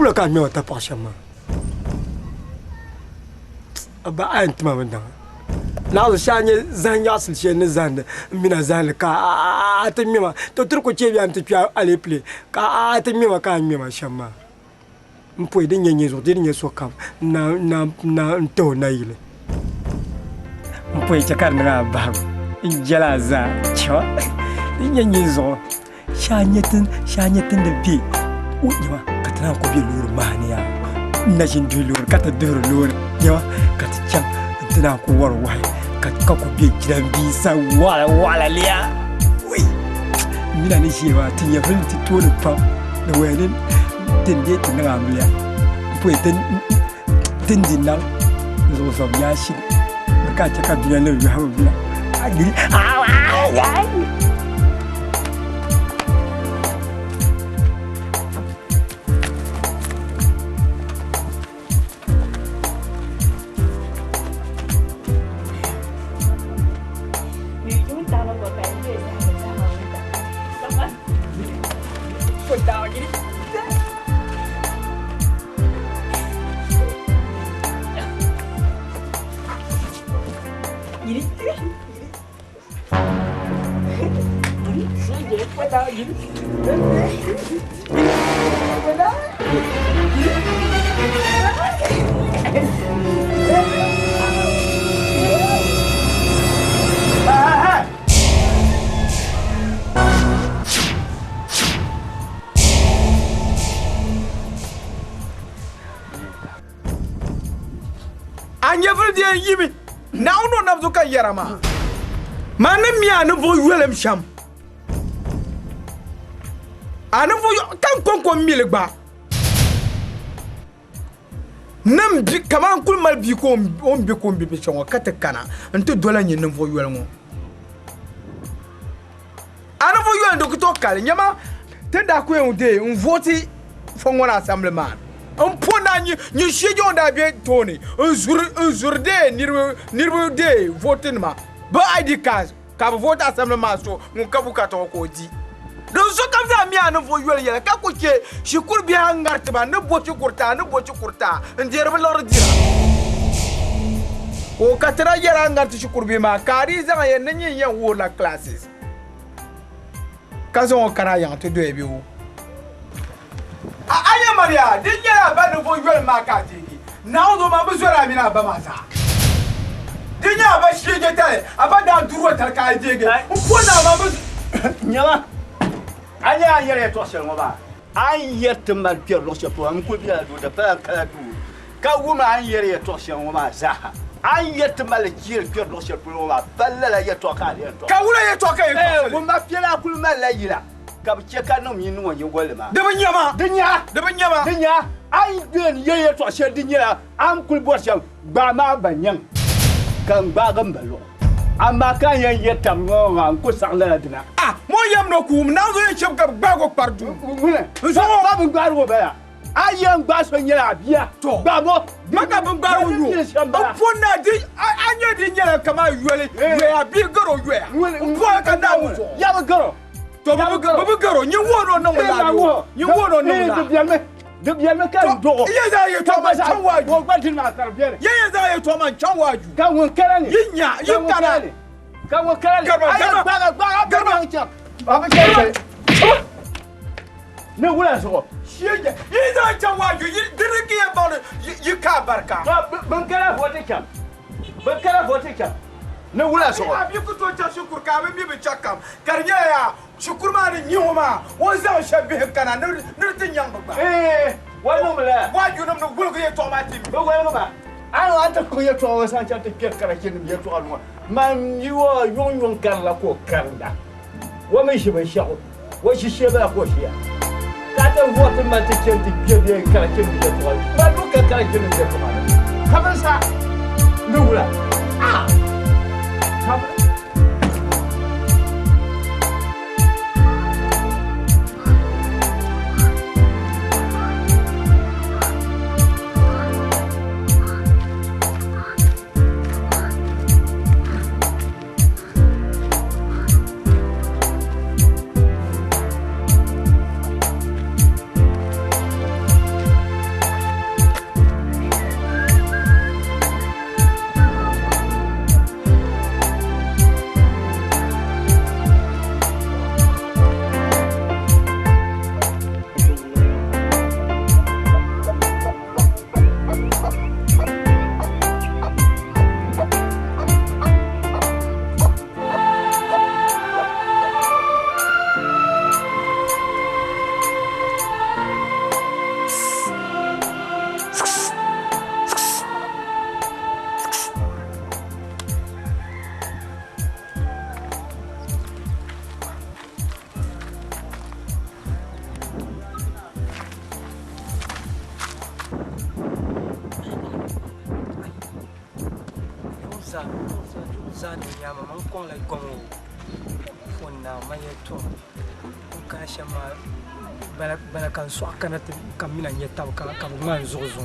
wula ka mi wata pa shama ba ant ma wanda na zo shanye zan ya sul she ne zan mina zan ka ta mi ma to turko ce bi an ta fiya aleple ka ta mi ma ka mi ma shama mpo din yenye zo din yeso kam na to na ile mpo ita kar na ba injala za cho din yenye zo shanyetin da bi unyima katana ko bi lur maniya na jin du lur kata dur lur yawa kata cham tana ko war wai ka ko bi gidan bi sa wala liya wi mina ni shewa tin ya fulti to da fa da wayanin tin je tin ga amliya poi tin din nan zo so ya shi ka ta ka biya ne ya hawo biya agiri yimi now no nabzo ka yarama manem mi anu vo welem sham anu vo kan kon milgba nam bi kaman kul mal bi ko on bi ko bi chongo katakana nto dola nyi nam vo welmo anu vo wel ndo to kale nyama tenda ko ende on voti fongo na assemblement on pona ni shejo da be toni un de nirbu de voting ma ba ID card ka vote assemblement so mun ka buka to ko di don so ka fa mi anu fo yel yel ka ko ke shikur bi hangar ba ne boci kurta ndere ba lor dira o ka tara yera hangar ti shikur bi ma kari za ya nanyi yan wo la classes ka zo kana yan to do e bi wo anya maria dinya ba no fo yel ma ka ti na o do ma bu so ra mi na ba ma sa dinya ba shige tare abada duro tar ka dege ko na ma bu nyama anya yere to se ngoba an yerte mal pier lo se to am ko bi la do da pa kala du ka wuma an yere to se ngoba za an yerte mal pier lo se to ngoba balla la ye to ka le to ka wula ye to ka ye to wuma piela kul mal la yira ka bi che ka no mi no ye gole ma de banyama dinya an den ye to se dinya am kul bo se ba ma banyan kan ba gambalo amma kan yan yetam ngon ko sakla dina mo yam no kum na zo ye chep ka ba ko pardu so ba bu gbar go ba ayen gba so nyela bia ba mo maka bu gbar wo yo o na di anya di nyela kama yuele we abi goro yue ko ka na wo ya ba goro to bu goro nyi wo no la nyi wo no la de bien me kan do ye za ye to ma chanwaju wo gbatin na tarbiere ye za ye to ma chanwaju ka won karani yinya yinkana ka won karani garba ba ke ne wala so shege ye za chanwaju yi diriki ye ba yi ka barka ban kara vote kam ne wala so abi ku to cha shukur ka bi chakam karnya ya shukur ma ni nyoma wo za shabe kana ne tin yang ba wano mala waju nam no bulgo ye to ma tim ba wala ba ano anta ko ye to wa san cha te kara kin ye to alwa man yiwo yon karla ko karda wa mai shi ban shawo wa shi ba ko shi ka ta vote ma te kin te ye kara kin ye to ba do ka kara kin ye to kaman sa ne wala za da nyama man kon la gongo fonna mayeto ka shama bala kan so kana kan mina nyeta ka man zozo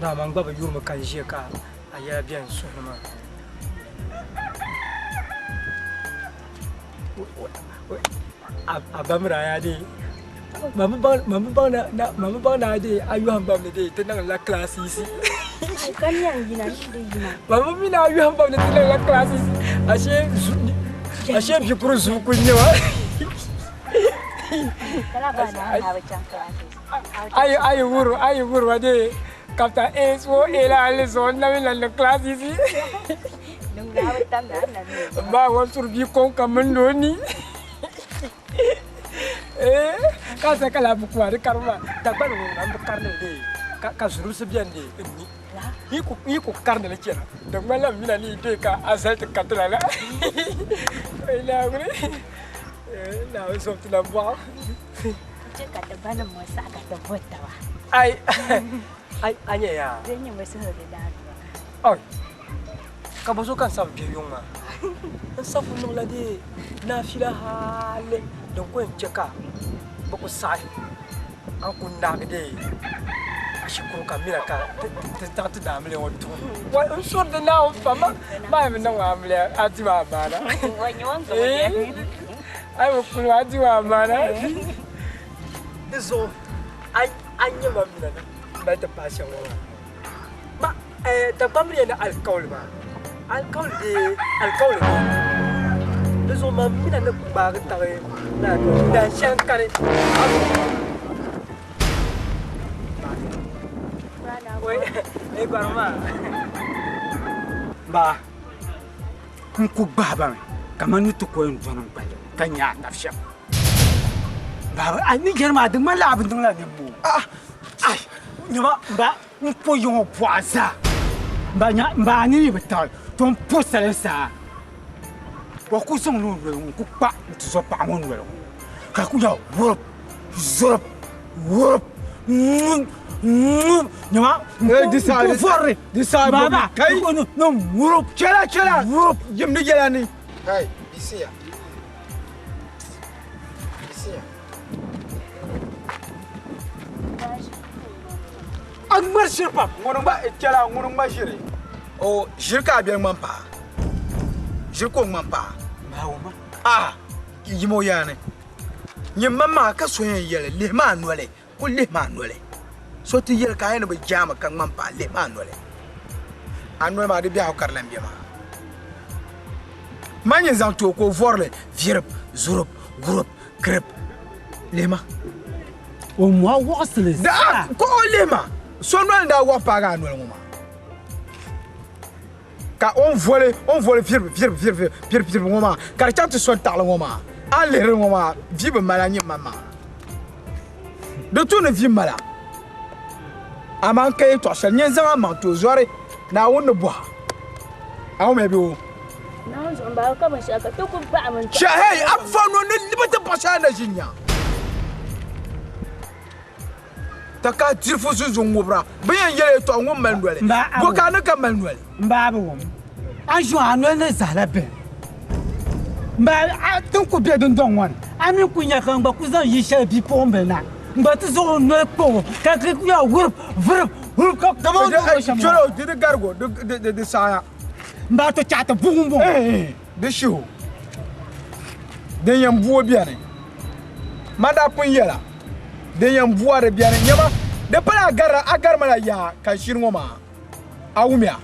da man baba yurma kan je ka aya bien so ma abamra ya di mama bang na di ayu hambam ni di tenang la kelas isi kan yang gina di gina mama mina ayu hambam ni tenang la kelas isi asyik bikuru zuku nyawa kalau bana hawa cangkelas ayu buru ade kapta eso ela alison na mina la kelas isi nung hawa tanda na ba wa surbi kon kamendo ni Kasa kala buku ada karma tak baru ambil karna deh kasur sebian deh ini ku karna lagi lah dah malam mina ni deh ka asal tekat lah lah lah aku ni lah usah tu nampak cik kata bana masak kata buat tawa ai anya ya dia ni mesti ada dah oi kamu suka sampai yung mah safu nung lagi nafila hale dong ko ceka bako sai aku nak deh asyik kamera ka tak damle waktu wah unsur dah now pama mai menang amle ati mana wanyong kemudian ayo keluar ati mana so anya mamina dah terpas yang ma tak pamri ada alkohol ma alkohol so mamina nak bagat tahu nak dah syangkar Barma ba kun ku baba kaman tu ko en jonan ba kanya nafsha ba ani germa de mala abin la nemu ai nyama ba un po yo poisa ba nya ba ni betal ton posale sa wa ku song lu ku pa tu so pa mon lu ka ku ya wop nyama disa baba kai no wurup chala wurup jam ni jalan ni Hey, bisia. agmar sirpa ngono ba chala ngono ba shiri o shirka biyan mampa shirko mampa bawo ma yimo yani nyimma ka soyen yele le ma nole ko le ma nole so ti yel ka yana ba jama kan mampa le ma nole anwe ma de biya ko karlan biya ma manye zan to ko vorle virp zurup grup krep lema o mo wasle da ko lema so no da wa pa ga nole ngoma ka on vole virp ngoma ka chante so ta ngoma an lere ngoma vibe malanye mama de tout ne vie mala aman kay to sel nyen zama man to zore na won bo aw me bi o na zo ba ka ban shaka to ku ba mun sha hey afano ne libata pasha na jinya taka tirfo zuzu ngobra bayan yele to ngom mandole go ka na ka mandole mbaba wom an jo anu ne zalabe mba tun ku be don wan ami ku nya kan ba ku zan yi sha bi pombe na mba tu zo no po ka ku ya wurup ka tamo cholo de gargo de saya mba to chata bumbo de show de yam buo biane mada pun yela de yam buo de biane nyama de para agar mala ya ka shirngo ma awumia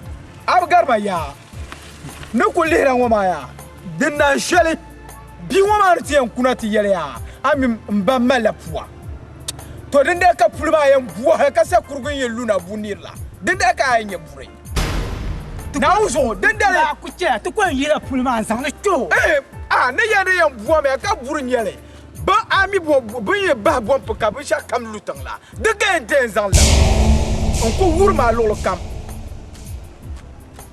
agar ma ya ne ko lera ngoma ya dinna shele bi ngoma rtien kunati yele ya ami mba mala puwa to dinde ka pulma yam buo ka sa kurgun yelu na bunirla dinde ka anye bure na uzo dinde la ku che to ko yira pulma san ne to ne ya ne yam buo me ka buru nyele ba ami bo ye ba bo ka bi sha kam lutang la de ga den zan la on ko wurma lolo kam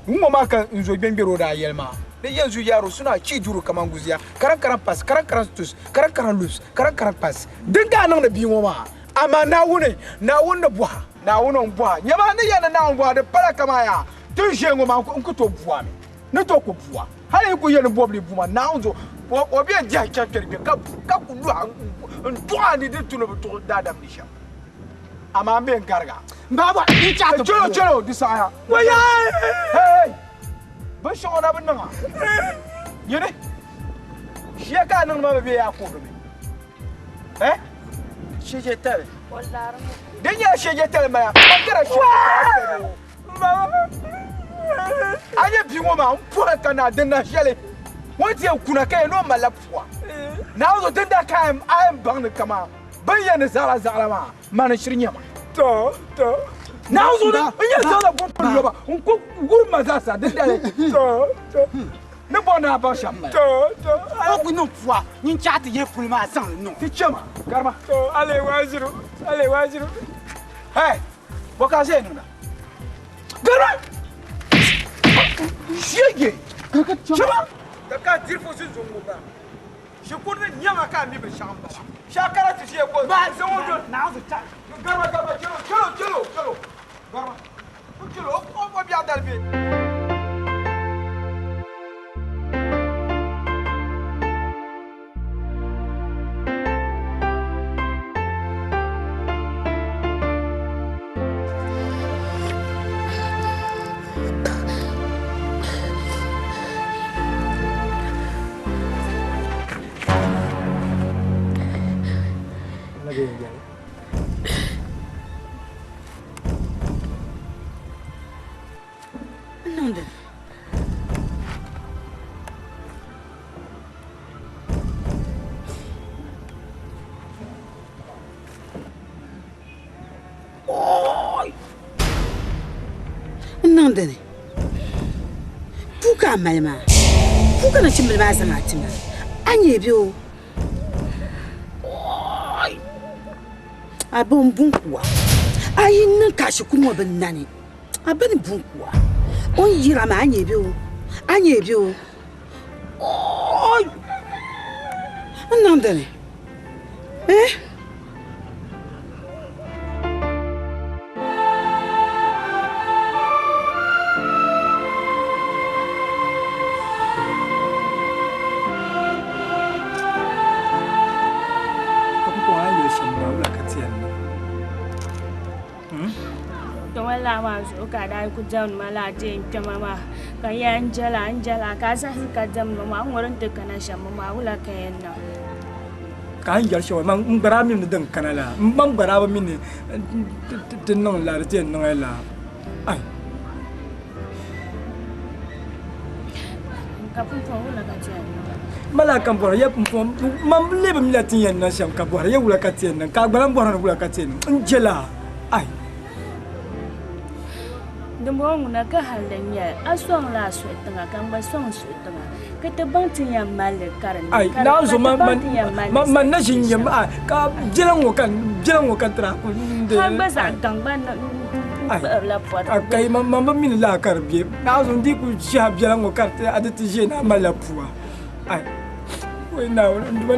ngoma ka nzo gbembero da yelma ne yanzu yaro suna ci juru kaman guziya karan pas karan tus karan lus karan pas dinga nan da biyo ma amma na wune buha na wunon buha nyama ne yana na buha da para kama ya tun shengo ma ku to buha me ne to ko puwa hali ko yene bobli buma naunzo o bien dia chakere ka ku lu an toani de tuno to dadam nisha ama mbe garga baba ni chato cholo disaya waya hey ba shona ban nga yene sheka nan ma be ya ko do eh sheje tare wallahi denya sheje tare ma ya kira sheje anye bingo ma mpora kana dena jale wonti e kuna kai no malapwa na zo tenda kai am bang ne kama bayyana zara ma mana shirnya ma to na zo na anya zara bon pon yoba unko gurma za sa denda to ne bona ba shamma to oku no poa ni chati ye fulma san no ti chema garma to ale wajiru hey boka je nuna garma shege chema ka dirfo su zungu ba shi kunna nyama ka mi be shamba shakara ti she ko ba se wodo na zo ta garma chelo garma chelo o bi adalbe Nonde. Oi. Nonde. Puka malma. Puka na chimba za matima. Anye bio. Oi. Abon bunkwa. Ayin nan kashi kuma ban nani. Abani bunkwa. On yira ma anye bio. Oi. Nonde. Eh? wala ma zo ka da ku jam mala je mama ka ya Angela ka sa ka jam mama ngoron te kana sham mama wala ka yanna ka hanjar shi man ngara min dan kanala man bara ba min tin non la tin non la ai ka pu wala ka je mala kan bora ya pu man le ba mi la tin yanna sham ka bora ya wala ka tin ka gbaran bora wala ka tin Angela ai Dembong na ka halanya aswang la swetanga kan ba song swetanga kete banti ya mal karan ai na zo man na shin yam ka jiran wo kan tra ku de ha ba sa dang ba na la pot kai man min la karbi na zo ndi ku sha jiran wo kan adati je na mala puwa ai wai na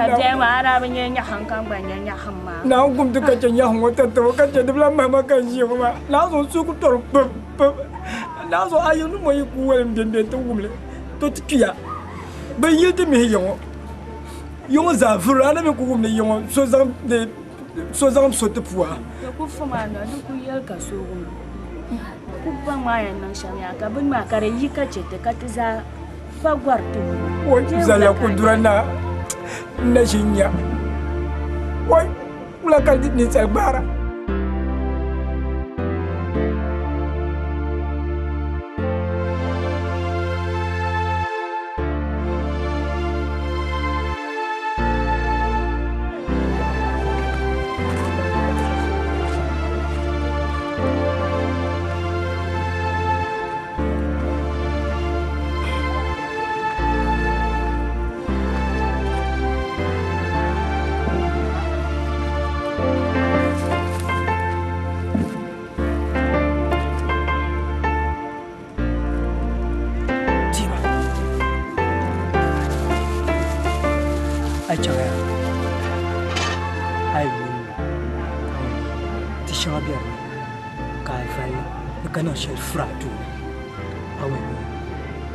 ka je ma ara ba nya han kan ba nya hamma na gum du ka nya han wata to ka je dubla mama kan ji ma na zo su ku tor na zo ayunu mo yi ku wal mbende to gumle to tiya ba yete me yongo za fura na me ku gumle yongo so zam so te puwa ku fuma na du ku yel ka so gum ku ba ma ya nan sham ya ka bin ma kare yi ka ce te ka za fa gwartu o zala ku durana na shinya wai ula kan dit ni salbara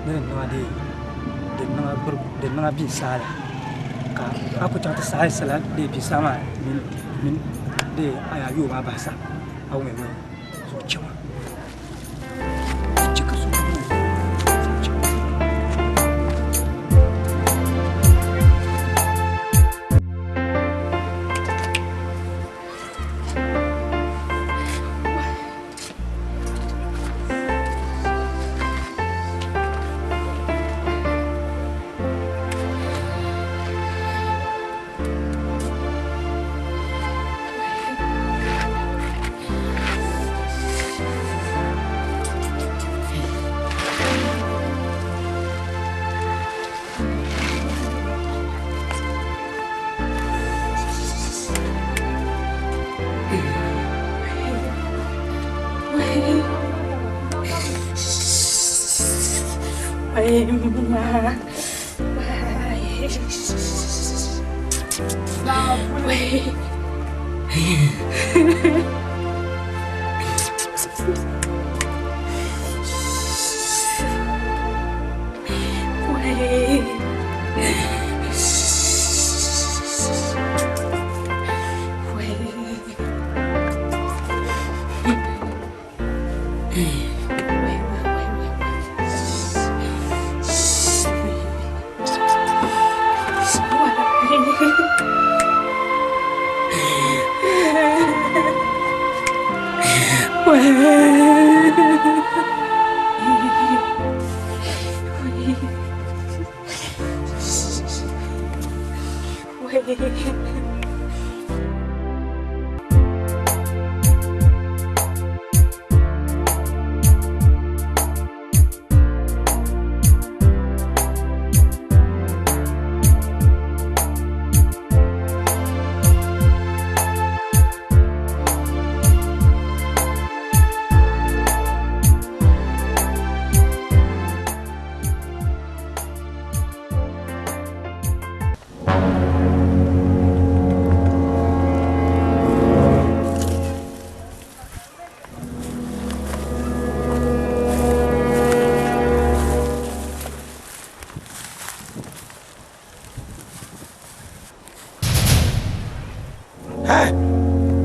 de na bi sala ka aku ta sai sala de bi sama min de aya yu ba sa au me so chama chika so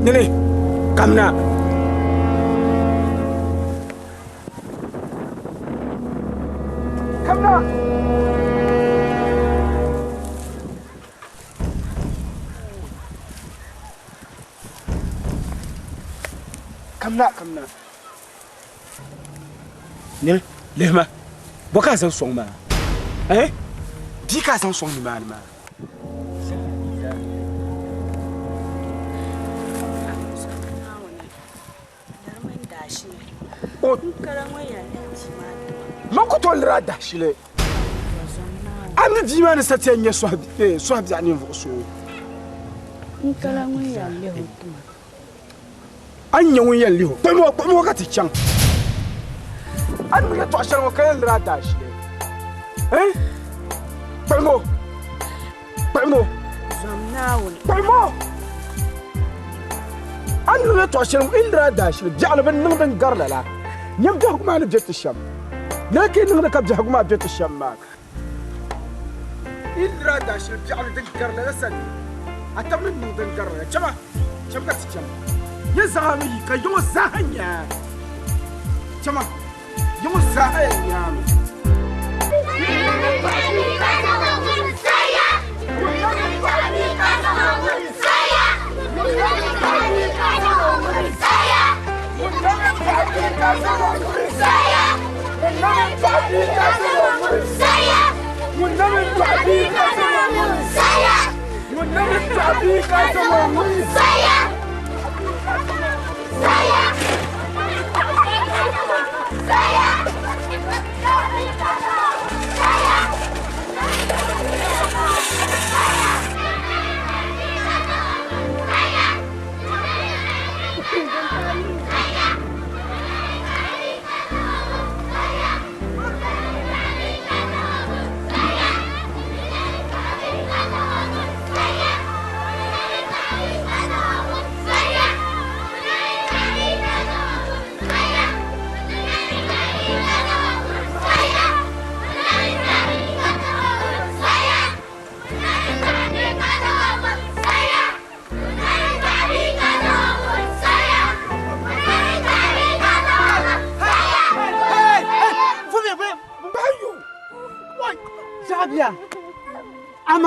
Nene, kamna. Kamna. Kamna. Nene, lema. Boka zan song ma. Bi ka zan song ni ma. Makuto lra dashile. Ani dima ne satia nye swabi ani voso. Nkala ngwe ya leho tuma. Anya ngwe ya leho. Pemo ka ti chang. Ani me to ashara ka lra dashile. Pemo. Zamnawo. Pemo. Ani me to ashara lra dashile. Jalo ben nang garla la. يبدأ حكومة على بجت الشام، لكن نحن كبجة حكومة على بجت الشام معك. إلا داش الجعل دنكر لا سن، أتمنى إنه دنكر لا، شما كت شما، يزعمي كيوم الزاهية، شما يوم الزاهية.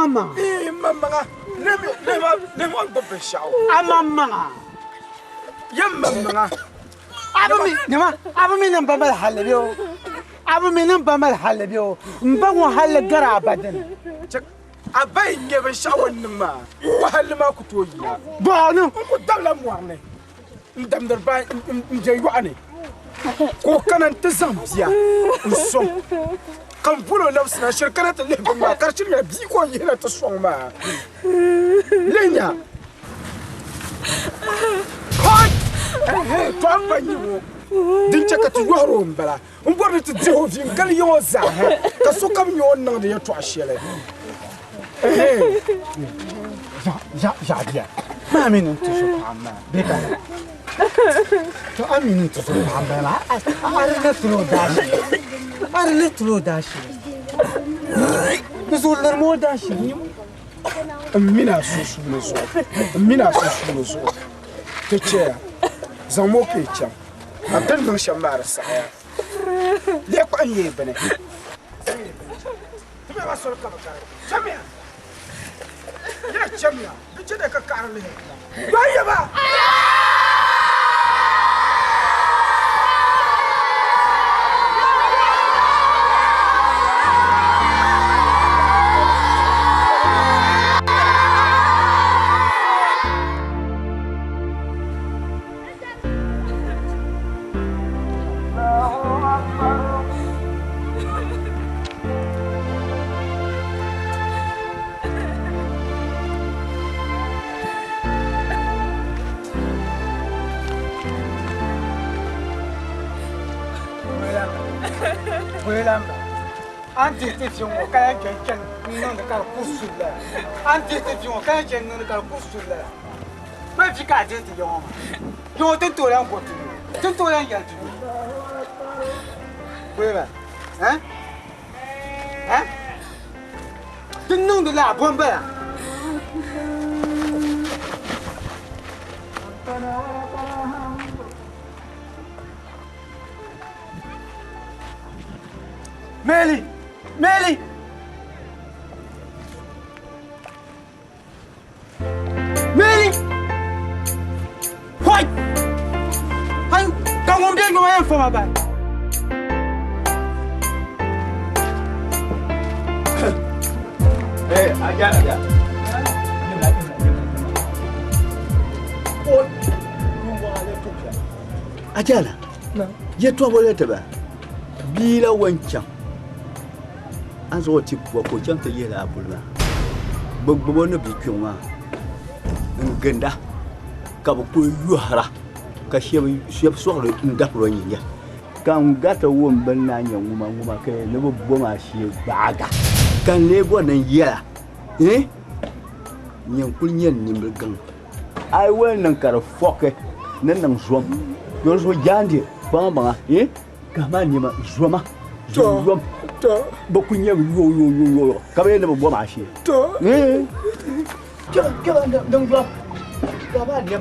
mama. Mamma, let me go for show. Mama. Yam mamma. Abu min bambal halabio. Abu min bambal halabio. Mbango halagara abadan. I buy give a shower in the man. What Halama could do you? Bono. Dalam warne. Dam der by Jayani. Kokan and Tazamzia. So. Come pull on us and I shall cannot live in my catching a big one here at the strong man. Lenya. Hey, come by you. Didn't check at your room, Bella. I'm going to do with you, Galioza. That's so come you on the trash. Hey, Jadia. Mammy, to Suhama. Bigger. So I mean to Suhama. I let through that. I let through that. There's all more dashing. a mina susu te chair zamo ke cham a tan ban shamara sa le ko an yi bane me ba so ka ba chamia ya chamia bi ce da ka karle ba ya ba Anti-Station, kaya dyan nung nakalkusula. Anti-Station, kaya dyan nung nakalkusula. May fika dito yung yung tutulang ko tuloy. Tutulang yan tuloy. Kuya ba? Ha? Ha? Tinong nila, buwan ba? Meli! Meli! Meli! Hoy! Hay, kamu bien no hay forma ba. Aja. Ajala. Je to wala ta ba. Bila wancan. An zo ti ko can ta yela abulma gbogbo no bi kyonwa ngenda ka bu ko yuhara ka shebe so ro nda pro nyinya kan gata won ban na nya nguma kai ne bo ma shi baga kan le bo nan yela nyen kul nyen nimbe gan ai wannan kar foke nan zom yo so jandi ba kama ni ma zoma zom beaucoup de yo quand même bon marché donc ça va bien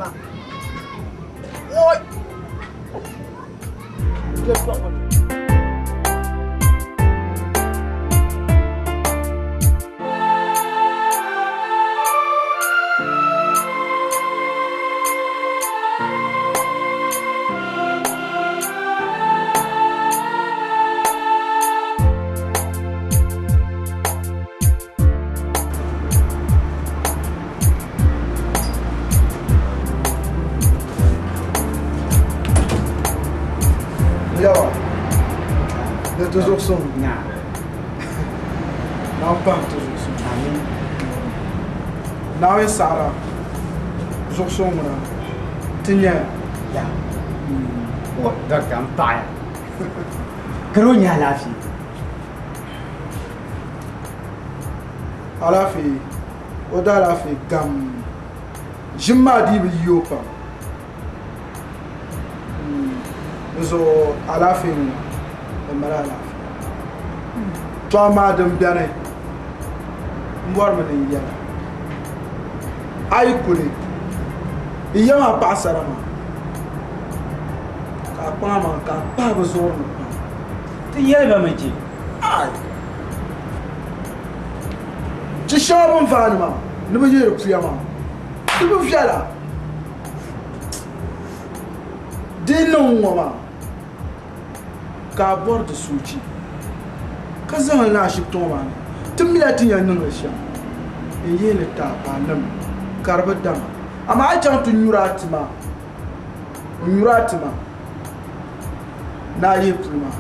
toujours son. Non, pas toujours son. Now is Sarah. Toujours son. Tiens. Ya. Oh, donc un paille. Grogne la fille. À la fille. Oda la fille gam. Je m'ai dit yopa. So à la fin. Malala. Toi madame bien. Moi me dis aïe kuli. Il y a ma passe à la main. Quand pas besoin. Tu y es va me dire. Aïe. ti shaba ban fani ma ni ba yere puya ma ti ba fiala dinon ma ka bor da suci ka zan la shi to ma tun milatin ya nan rasha in yele ta ba nan karba dama amma a can tun yuratima na yi prima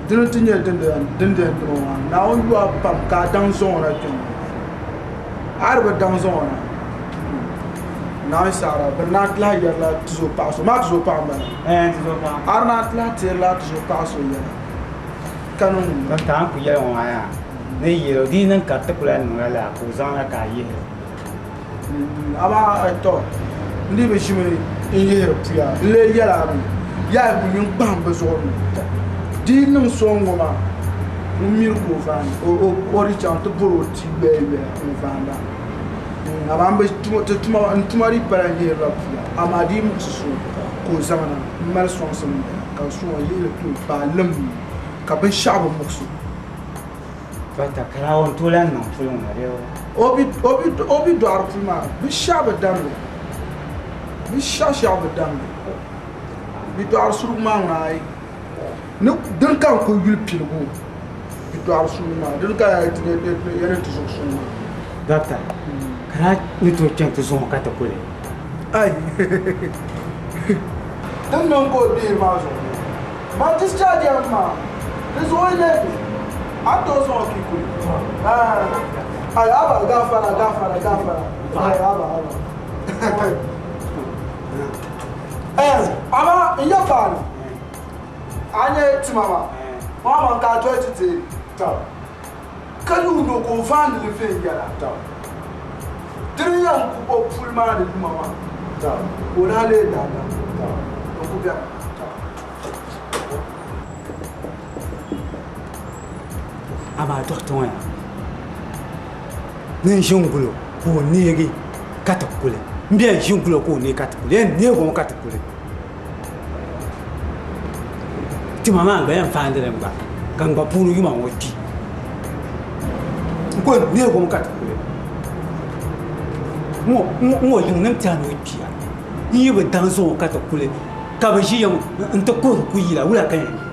dinu tun yɛ dindin ma na o yuwa pam ka dan zɔn na tun arba dan zɔn na yi sara bɛ na tila yɛrɛ la tizo paaso ma tizo paa mɛ ar na tila tiri la tizo paaso yɛrɛ kanu ka taa ku yɛlɛ ŋɔ ya ne yɛlɛ di ne ka te kula nŋa la ko zɔn la ka yi aba tɔ ndi bɛ shimi in yɛrɛ puya le yɛlɛ mi ya bu yin gbam bɛ zɔn mi di niŋ sɔŋ ŋɔ ma n miri ko fan o ri chaŋ ti boro ti gbɛɛ n fan da aba n bɛ tuma ri pala n yɛrɛ la puya ama di muɣisi so ko zaŋ na n mali sɔŋsim ka sɔŋ yɛrɛ to ba lim ka binshɛɣu bi muɣisi bata karaawun tola niŋ puli ŋɔ de o bi dɔɣiri puli maa binshɛɣu bi damli binshɛɣu bi damli bi dɔɣiri surugu maa ŋuna ayi ni din kan ko yuli piligu bi dɔɣiri surugu maa din ka yɛrɛ ti zuɣu suŋ maa dɔkta kara ni to chɛŋ ti zɔŋ ka ti kuli ayi din niŋ ko bihi maa zuɣu ma discharge yɛn maa di zuɣu yɛ a to zɔŋ ki kuli ayi aba gafara ayi aba ama n yɛ faani an yɛ tuma ma ma ka to ti te ka yuuno ko faani li fɛn yɛla diri yɛn ku o puli maa ni duma ma o na le daada o ku bɛ ama dɔkta ŋɔ ya ne n ʒin gulo ka o neegi ka ti kuli n bɛ n ʒin gulo ka o neegi ka ti kuli yɛn neegi ŋɔ ka ti kuli tima maa gba yɛn faandili n gba ka n gba puuni yuma ŋɔ kpi n ko neegi ŋɔ ka ti kuli n ŋɔ yiŋ nim tɛha ni o kpiya n yi bi daŋ zɔŋɔ ka ti kuli ka bi ʒi yɛŋ n ti kuri ku yila wula ka yɛn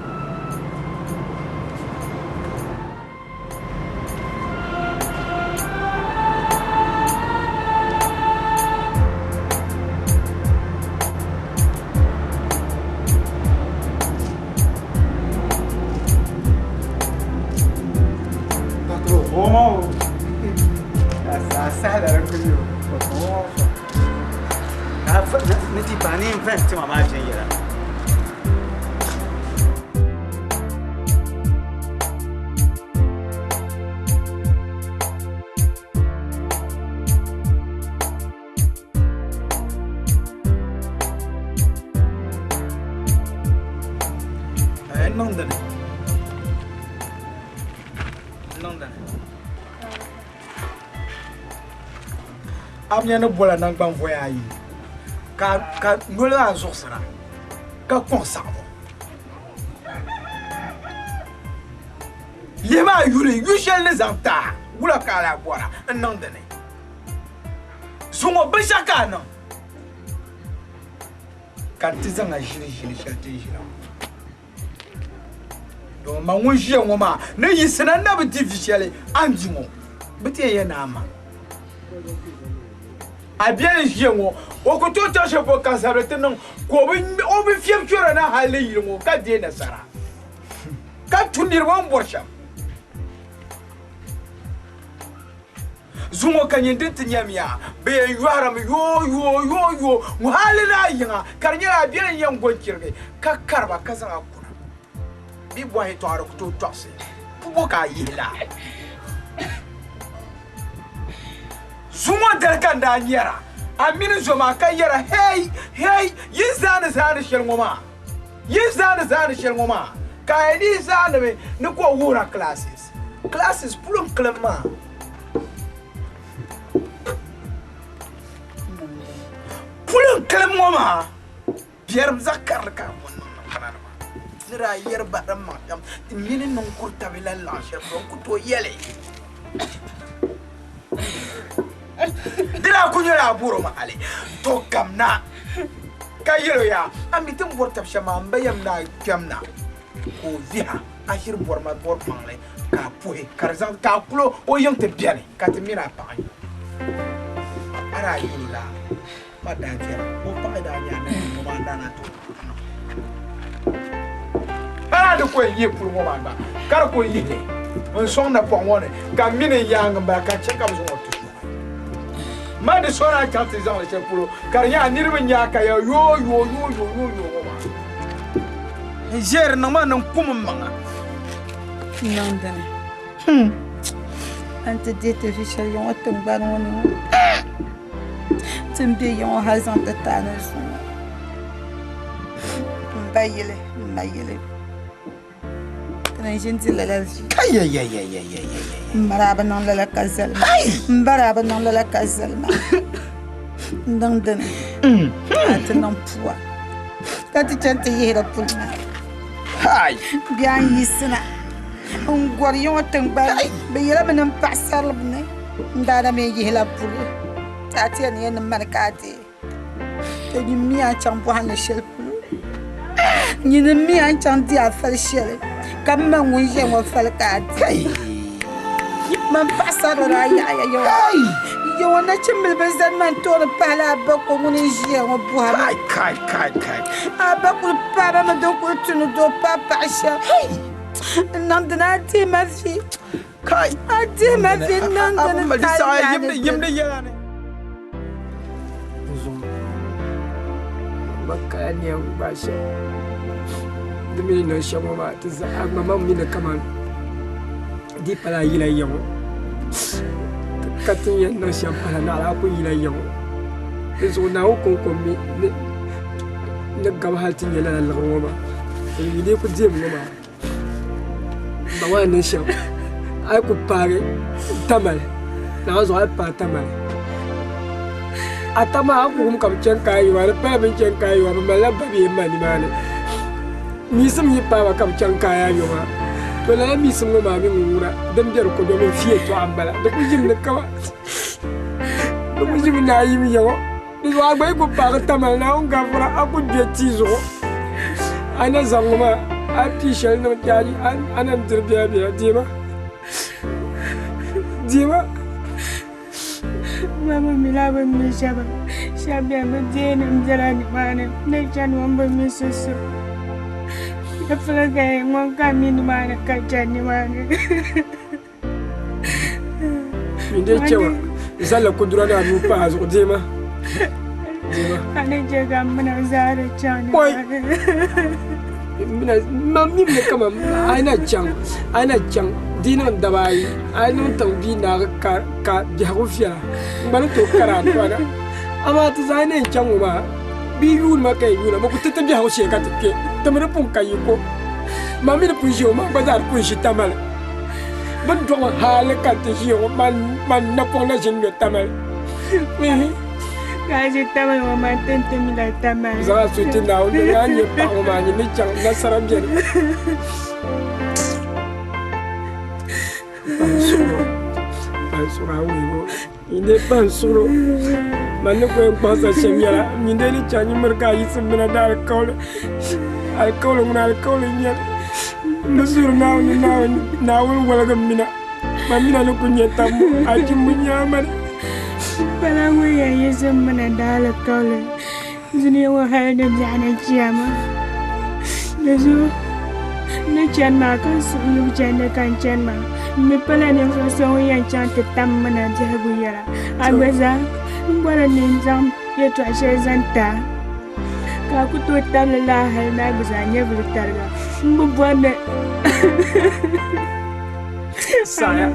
amnya ne bola nan gban voya yi ka ngola zuxsara ka konsabo lema yuri yushel ne zanta wula kala bora nan da ne zungo bishaka nan kan tizanga jiri shati jira do ma won je ngoma ne yisana na bi difficile anjimo bete ye na ama a bien jengo o ko to ta chefo kasarete non ko bi fiem chora na hale yirmo ka de na sara ka tundir wan borsha zungo kanyende tinyamia be yuara mi yo mo hale na yinga karnyara bien yan gonkirge ka karba kasanga kuna bi bo he to aro ko to tose pubo ka yila zuma derkanda nyera amini zoma ka yera hey yizana zana shelngoma ka ni zana me ne ko wura classes pulum klema ma bier zakar ka wonno kanana zira yer badam ma tam mini non kurta bela la shel ko to yele na kunyara buro ma ale to kamna kayelo ya amitin bor tabshama mbayam na kamna ko viha ashir bor ma bor pangle ka puhe karzan ka kulo o yonte biane ka temira pa ara yula madantia o pa da nya na mo mandana to ara de ko yi pour mo manda kar ko yi de on son na po wona ka mine yang ba ka cheka mo so ma de sona kante zan le chepulo kar nya nirbe nya ka yo jer na ma nan kuma manga non dane ante dete fi shal yon otum ban woni tumbe yon hazan de tanos bayele kana jinti la maraba non la kazal maraba non la kazal non dane atnan puwa tati chante yera pulma hay bien yisna on gorion tangba be yela men pasar lebne ndana me yela pulu tati ne en markati te ni mi a champo han shel pulu ni ne mi a chanti a fal shel kam ma won je mo fal kati man pasar ra ya yo na chimel bezan man to na pala ba ko mun je mo buha kai aba ko papa ma do ko tunu do papa sha nandana ti ma fi kai ati ma fi nandana ma disa yimne yana Zoom. Baka ni ang basha. Dumi no siya mo ba tsa mama mi na kaman. Di pala yila yung. Katin yan no siya pala na ala ko yila yung. So na ko mi nagkamahal tin yala la ko ba. Hindi ko jem mo ba. Bawa na siya. Ay ko pare tamal. Na zo ay pa tamal. Atama aku kam chen kai wa pa ben chen kai wa ma la ba bi ma ni ma ne ni sim yi pa wa kam chen kai yo ma to la mi sim ma bi ngura dem jar ko do men fiye to ambala da ku jim ne ka do ku jim na yi mi yo ni wa ba ko pa ta ma na on ga fara aku de ti zo ana zanguma a ti shel no tari anan dirbiya biya dima Mama milaba mi shaba me dene mjarani mana ne chan wamba mi susu afla ga mon kamini mana ka chani mana inde cewa zalla kudura da mu pa zo dima ane jega mana zara chani mina mamni ne kama ana chang dina dabai ana tang dina ka jahufia bana to karan wana ama ta zane chang ma bi yul ma kai yul ma ku tata bi hausa ka take tamara pun kai ko mami da pun ma bazar pun shi tamal ban do halaka ta shi man na pon na jin tamal kaje tamal wa man tente mi da tamal za su tina wani ne pa ma ni chang na saramje Pansuro awigo inde pansuro manne ko en pasa shemyala minde ni chanyi marka yismina dal kawle nyal nusur nawul wala gamina mamina no kunye tamu aji munyaman bala ya yismina dal kawle zuni wa hayda jana jama nazo ne chan ma kan su yu jana kan chan ma mi pala ne so yan chan te tam mana jabu yara abeza ngwara ne nzam ye to ashe zanta ka ku to talala hal na guzanye bultarga mbubwane saya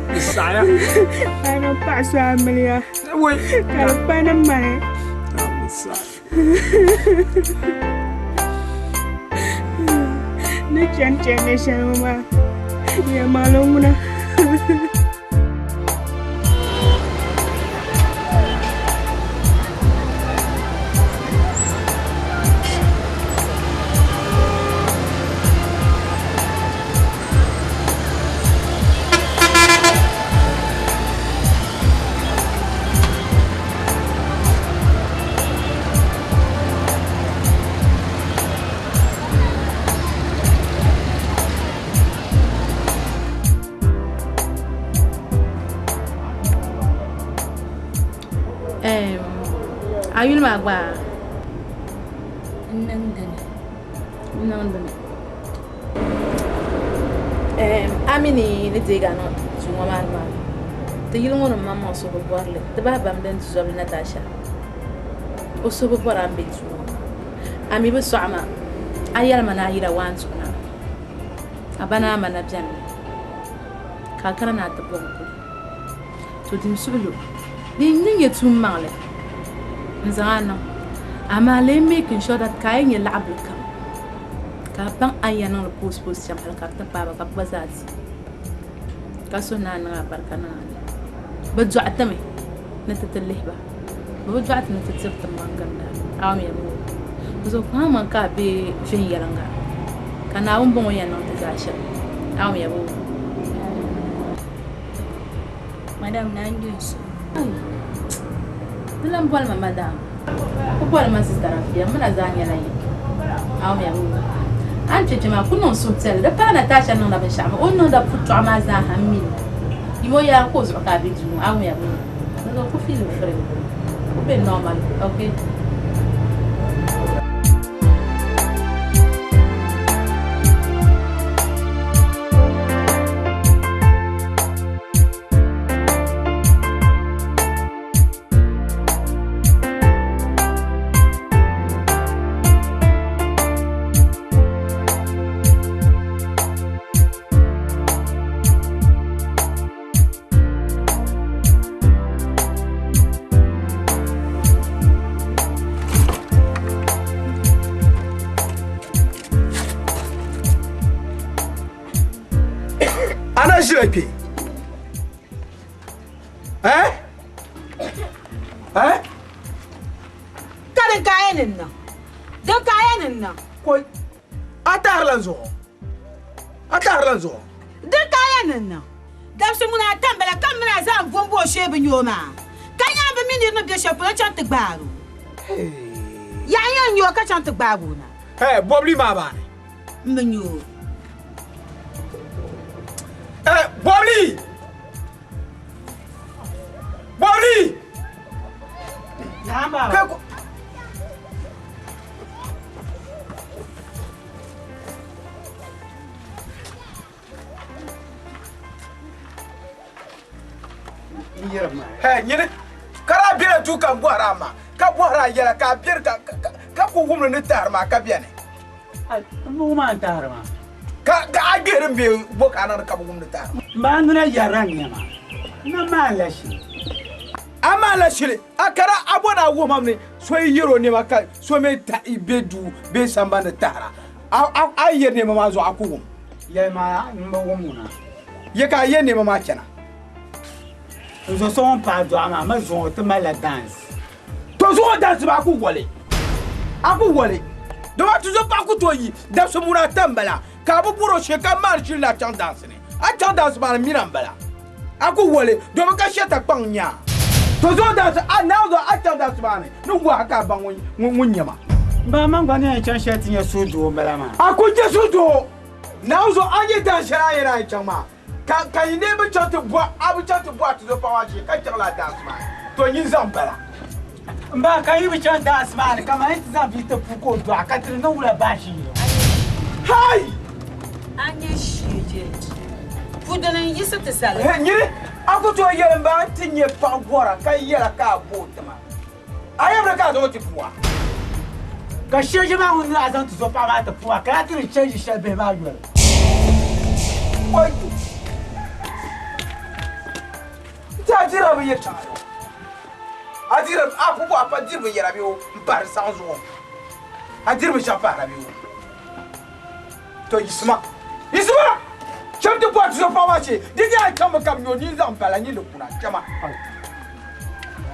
ana paso amelia woi ka pana mane ne chan ne shama ya malunguna Ayul magba. Nandana. Amini ni diga no chunga marma. Te yilungo no mama so bo borle. Te ba bam den zo Natasha. O so bo bora ambe chunga. Ami bo so ama. Ayal mana hira wan suna. Abana mana bian. Ka kara na ta bo. To dim subulu. Ni ninge tum male. Nzana. Ama le making sure that kain ye lab kam. Ka bang ayana le post jam hal ka ta baba ka bazati. Ka so na na barkana. Bajwa atame. Natatalih ba. Bajwa at natatsirta manganda. Awam ya mo. So kama ka be fin yalanga. Kana bongo ya no tazasha. Awam ya bo. Madam Nandus. Dilam bol ma madam. Ko bol ma sister afia muna zanya la yi. Awam ya bo. Anche jema kuno sotel da pa Natasha no da bashama. Onno da putu amaza hamil. Imo ya ko zo ka be junu awam ya bo. No ko feel free. Ko be normal, okay? Ana jirepi. Karin kayanin nan. Don kayanin nan. Koi. Atarlan zo. Don kayanin nan. Dan su muna tambala kan muna zan gombo shebin yoma. Kan ya ba min no de shefu chan te gbaru. Ya yan yo ka chan te gbaru na. Bobli ma ba. Menyo. Bobli! Namba. Nyine kara bira tu kan buhara ma ka buhara yela ka bir ka ko wumno ne tar ma ka biane Mu ma tar ma. ka agerin be bo kana ka wumno tar Ba nuna yaran ne ma. Na ma lashi. amala shile akara abona wo mamne so yiro ne maka so me ta ibedu be samba ne tara a yer ne mama zo akuwum Ya ma mba wumuna. ye ka yer ne mama kenan Zo son pa do ama ma zo te ma la dance. to zo dance ba ku wole do ma tu zo ba ku to yi da so mura tambala ka bu buro she ka mar shi la chan dance ne a chan dance ba mi rambala aku wole do ma ka sheta kpanya to zo dance a now zo a chan dance ba ne no wa ka ba won nyama Ba man gwani ya chan sheti ya so do mala ma. aku je so do now zo anye dan shara yana chan ma ka yi ne ba chan to bo abu chan to bo to zo pa wa shi ka chan la dance ma to yin zambala Ba ka yi bi chan dance ma kama ita za bi ta fuko do akatir na wula bashi. hai Anye shije. Fudanan yisa te sale. nyiri aku to yelen ba tinye pa gora ka yela ka botama ayam ka zo ti puwa Ka sheje ma wuni a zan tuzo pa ma ta fuwa ka tiri change shebe ma yoro. oi ta jira bi yeta adira aku ko apa dir bi yera bi o par sans zo adir bi chapa ra bi o to isma chante po tu pa ma che diga kama kamyo ni zan pala ni lokuna chama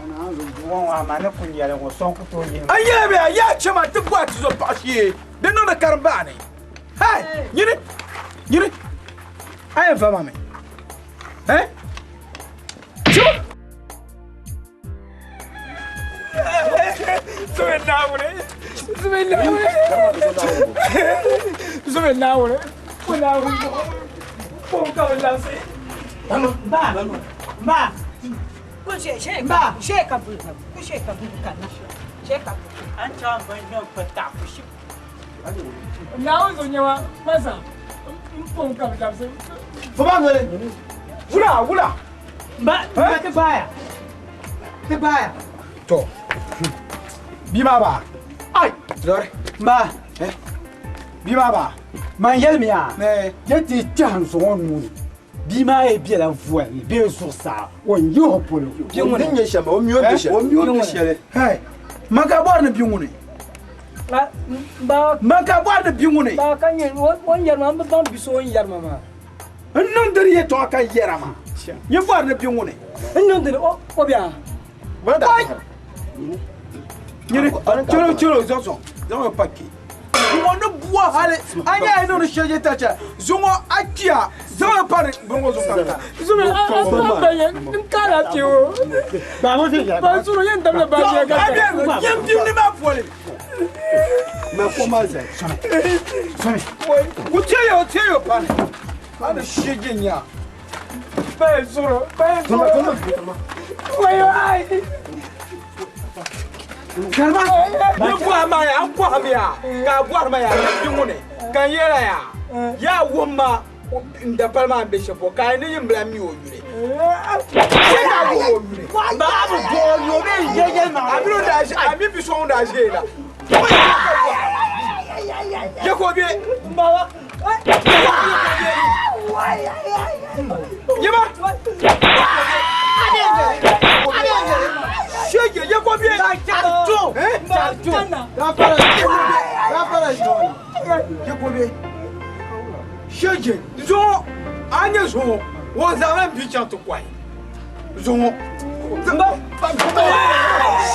Na zo won wa ma na kun yare ko son ku to yi. ayebe ya chama tu po tu pa chi de no na karbane hai nyiri ayen fa mame chuma Ba. Kushe ka bulka. Kushe ka bulka na. sheka an ta ban nan fata fushi Na uzo nyawa masa. Mpon kabisa. Fama ngale. Wula. ba ta baya To. Bima ba. Ai. Lore. ba Bima ba. man yelmiya Ne. yati tan so wonu bi ma e bi la voix bi sur ça on yo polo Bin yin shamba o miyo de she. O miyo de she. Hey. Maka bor na biungune. ba Maka bor na biungune. ba kan yin won yar ma ban biso won yar ma ma Non dari ye to aka yera ma. Ye bor na biungune. non de o biya Wanda. Nyere cholo zozo. Zozo paki. Wono bua hale. Anya ino no sheje tacha. Zongo akia. Zozo pare bongo zonga. Zumi ba yen nkala tiwo. ba mo fi Ba suru yen damla ba je ga. Yem ni ma fole. Ma koma ze. Kucheyo pane. Ana sheje nya. Ba suru. Ba Toma. Wayo ai. Kalma. Ni bua ma ya, bua ma ya. Ka bua ma ya biungune. Kan yera ya. Ya woma nda palma be shepo. Ka ni yimbla mi o yure. ba bu go yo be je ma Abiro da shi, abi bi so da shi la. Ya ko bi. ba Yema. Shege ya ko bi. Ya ko bi. Shege, zo anya zo. Wo za ran bi chan to kwai. Zo.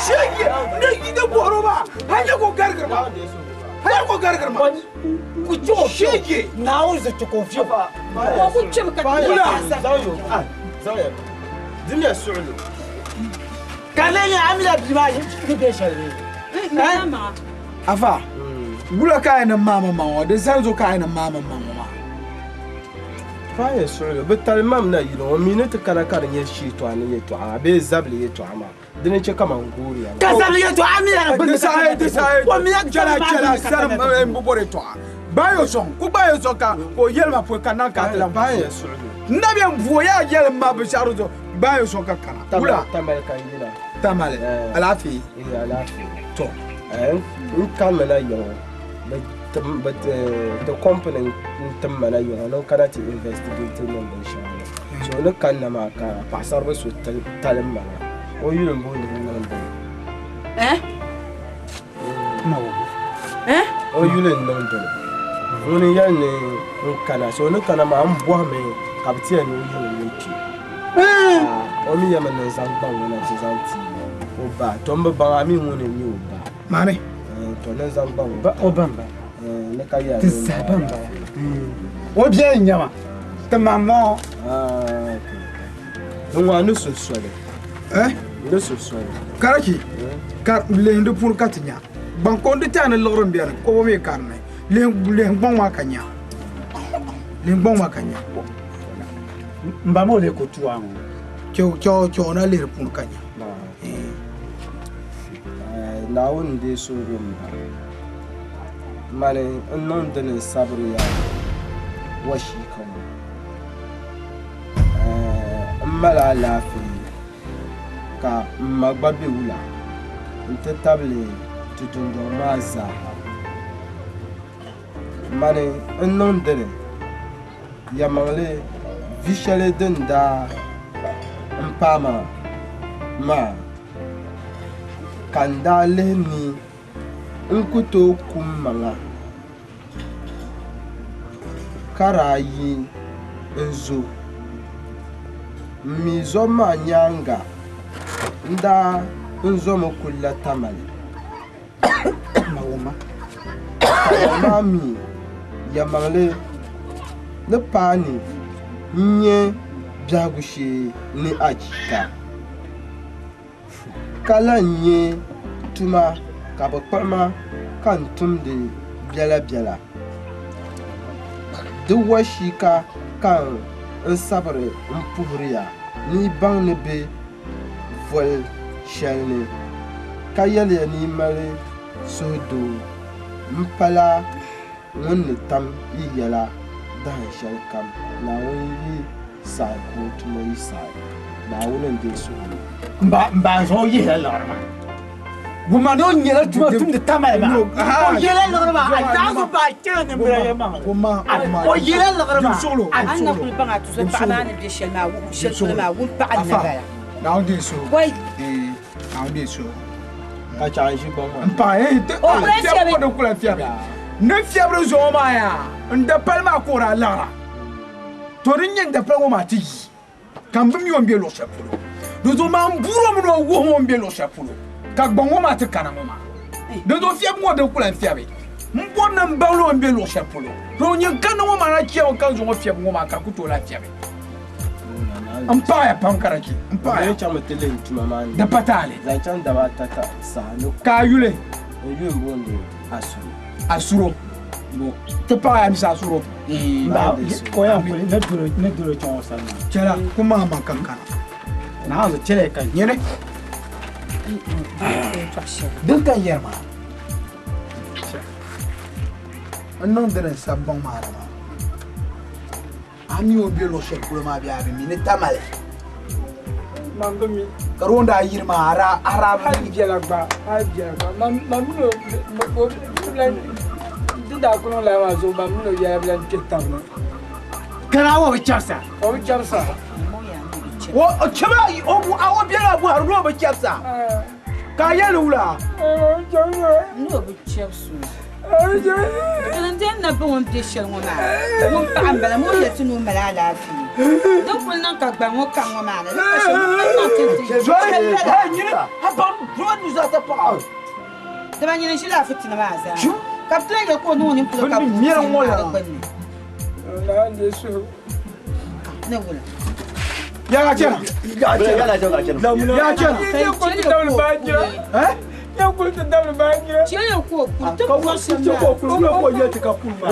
Shege, ne gida boroba. Hanya ko gargarma. Hanya ko gargarma. Ku jo shege. na o za to confio ba ko ku ce ka Zayo. Dunya su'ulu. kalenya amila bi ma yi be shari mama Afa. Bula kai na mama mama, de zanzo kai na mama mama. Faya su'ulu. Bital mam na yilo. O minute kana nye shi to ani ye to a be zabli ye to ama. Dinin ce kama nguri ya. kasali to amila Desaye. wa mi yak Chala sar mbobore to. Bayo son, ku bayo son ka ko yelma po kana ka la. Faya su'ulu. Nabi mvoya yelma be sharuzo. Bayo son ka kana. Bula Tamal kan yila. tamale. Alafi. Ila alafi. To. In kamana yo. But the company tamana yo no kana ti investigate no be sha. So no kan na maka pasar ba su talim ma. O yulun bo ni nan bo. O yulun nan bo. Woni ya ne kana so no kana ma ambo me kaptia ni o yulun ni ki. O mi ya man zan ba wona ti zan ti. O ba tomba ba mi woni ni o ba. Mane. To nan zan ba ba obamba ne ka ya. ti sabamba o bien nyama ta maman Nwa no so swale. No so swale. Karaki. Kar lendo pour katinya. Bankon de tane loron biara ko me karne. Len bon wa kanya. Len bon wa kanya. mba mo le ko tuwa mo Cho na le pour kanya. Na wani so rumba. Mane non da ne sabri ya washi kan. Mala lafi ka magbabe wula. Nte table tutundo maza. Mane non da ne ya mangle vishale denda mpama ma kandale ni nkuto kumanga karayi nzo mizoma nyanga nda nzomo kula tamale Mawoma. mami yamangle ne pani nye biagushi ni achika kala nye tuma kabakpama kan tumde biala de washika kan nsabre mpuhriya ni bang ne be vol shelne ka yɛli ni mali sodo mpala ŋun ni tam yi yɛla dahin shɛli kam naawuni yi saai ko tuma yi saai naawuni n-de sodo mbaa zuɣu yihila liɣiri maa guma ni o nyɛla tuma tumdi tamali maa o yihila liɣiri maa a naagu baa chɛla ni bira yɛ maa o yihila liɣiri maa an na kuli baŋa tu so paɣa maa ni bɛ shɛli maa wuhum shɛli polo maa wun paɣa ni na bala Now this so. wai Now this so. ka chaŋ ʒi gbɔŋ maa Mpa fiɛbɔ de kula fiɛbɛ. Ne fiɛbɔ zɔn maa ya. Nda pali maa kora lara. To din yin da pali maa ti yi. Kan bi mi on bi lo shapolo. Do zo maa mburo mu no wo mo bi lo shapolo. Ka gbɔŋ maa ti kana mo maa. Do zo fiɛbɔ mo de kula fiɛbɛ. Mbɔ na mbalo on bi lo shapolo. Do nyin kan mo maa na kiɛ kan zo mo fiɛbɔ mo maa ka ku to la fiɛbɛ. Mpa ya pankaraki. Mpa ya chaŋ mi ti len tuma maa ni da patale. zaŋ chaŋ daba tata saa ni Ka yule. o yu n booni asuru Asuro. bo Te pa ya misa asuro. mbaa ko yan kuli ne duro chɔŋ o sani maa Chala kuma man kankana. naa zo chɛla ka Nyene. Din kan yerma. Annon dene sabon mara ma. Ami obi lo shekuro ma bi abi mi ne tamale. Mangami. Karonda yirma ara Hali jela gba. Hali jela gba. Mamino. Dida kuno la ma zo mamino ya blan ketabna. kana wa chasa O bi charsa. wo chaba obu awo biara bu haru ba kyapsa. Ka yelu la. no bi chɛb su den na bi ŋun bɛ shɛli ŋɔ maa ŋun paɣa n bala ŋun yɛ ti n'o mali alaafee din kuli niŋ ka gba ŋɔ kan ŋɔ maa ni dama nyini shi la fitina maa zaa ka bi tila yɛ ko niŋɔ nimpolo ka gbunni ne wula Ya chena. Ya chena. Ya chena. Ya ko ti dawle bangira. Eh? Ya ko ti dawle bangira. cɛ yɛ ko kun ti bɔ si Ko kulu ko yeti ka kulma.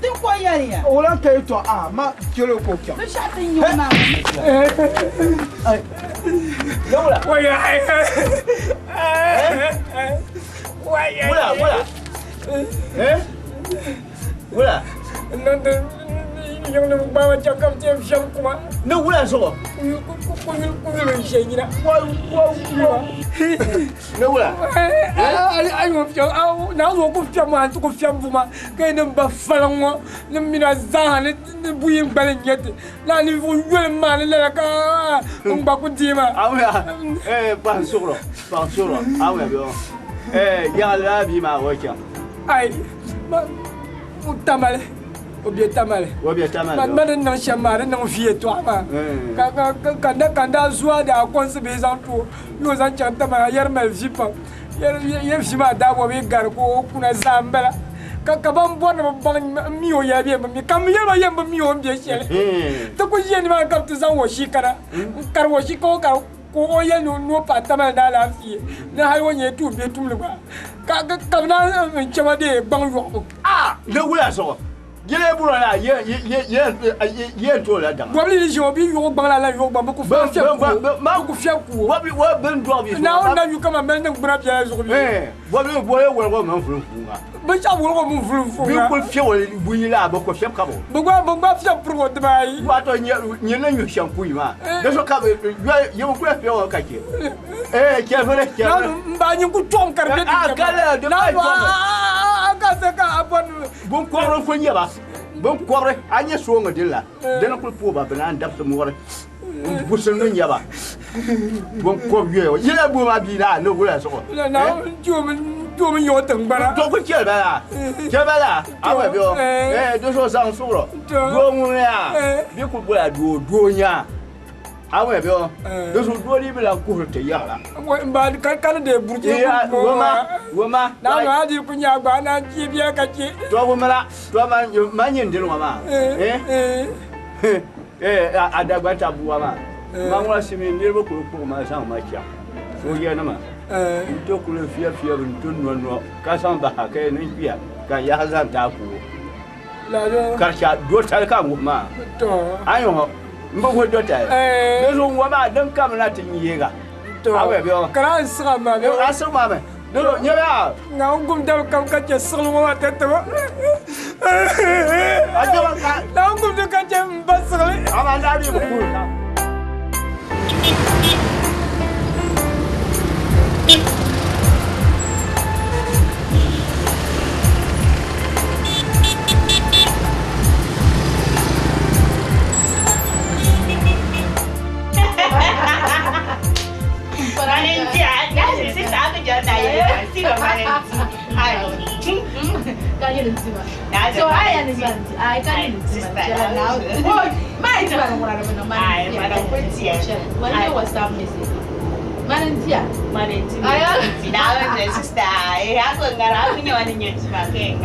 ti ko yɛri ya Ola kai to ma kilo ko kya. bi sha ti nyɔ maa Waya. Wala. Wala. Nanda yang nak bawa cakap tiap siang kuma. Ne wala so. Kunyul shayina. Ne wala. Ai mo fiam au na zo ku fiam ma ku fiam buma. Kai nan ba falango. Nan mina zahan ne buyin balen yete. La ni fu yel ma le la ka. Ba ku dima. Awya. Ban suro. Awya bio. Ya la bi ma wacha. Ai. Ma utamale. Obie tamale. Man nan shamare nan vie to ama. Kanda zuwa da akonsu be zan to. Yo zan chanta ma yar mal jipa. Yar shima da bo be gar ko kuna zambala. Ka ban bona ban miyo ya be mi kam yema yemba miyo mbe shele. To ko yeni ma kam to zan wo shi kana. Kar wo shi ko o ya no patama da lafiya na har wani tu be tumlu ba ka na chama de ban yo Ne wala so. Gele buro la ye to la dang. Wabli ni jo bi yo ban la yo ban ko fa Ma ku fia ku. Wa ben do bi. na on na yu kama men na bra bia zo bi Wabli bo ye wo ma furu nga. ba cha wo ko mun fulu Bi ko fia wo bu yi la ba ko fia ka bo. ba fia pro de bai Wa to nye na nyu shampoo yi ma. De so ka ye wo ku fia wo ka ke. Ke fere ke. na ba nyi ku tom kar de Kala de ba ka se ka abon bon ko ro ko nyeba. Bon ko re anya so nga dilla. De na ku po ba bana ndap so mo re. Bu so no nyeba. Bon ko ye ye bu ma bi la no wala so. na jo mun yo tang bara To ko ke ba la. Awe bio. De so sang so ro. Do mu ya. Bi ku bo la do nya. Awe bio. De so do ni bi la ku te ya la. ba kan de burje Woma. na na di kunya gba na ji bia ka ji To wo mala. To ma nyin de ma. Adagba ta buwa ma. Ma ngwa simi nirbo ko ma sang ma kya. So ye na ma. To kule fia bin no ka sang ba ka ne pia ka ya zan ta ku. la do Karsha do ta ka mu ma. to Ayo ho. Mbo ko do ta. De so wa ma dan kam na tin yega. to Awe bio. kran sra ma Yo aso ma me. No nyaba. na ngum dal kam ka che sulu wa te to Ajo ka. na ngum de ka che mbasle Amanda di bu. Sister, aku enggak ragu nyawa nyuci pakai.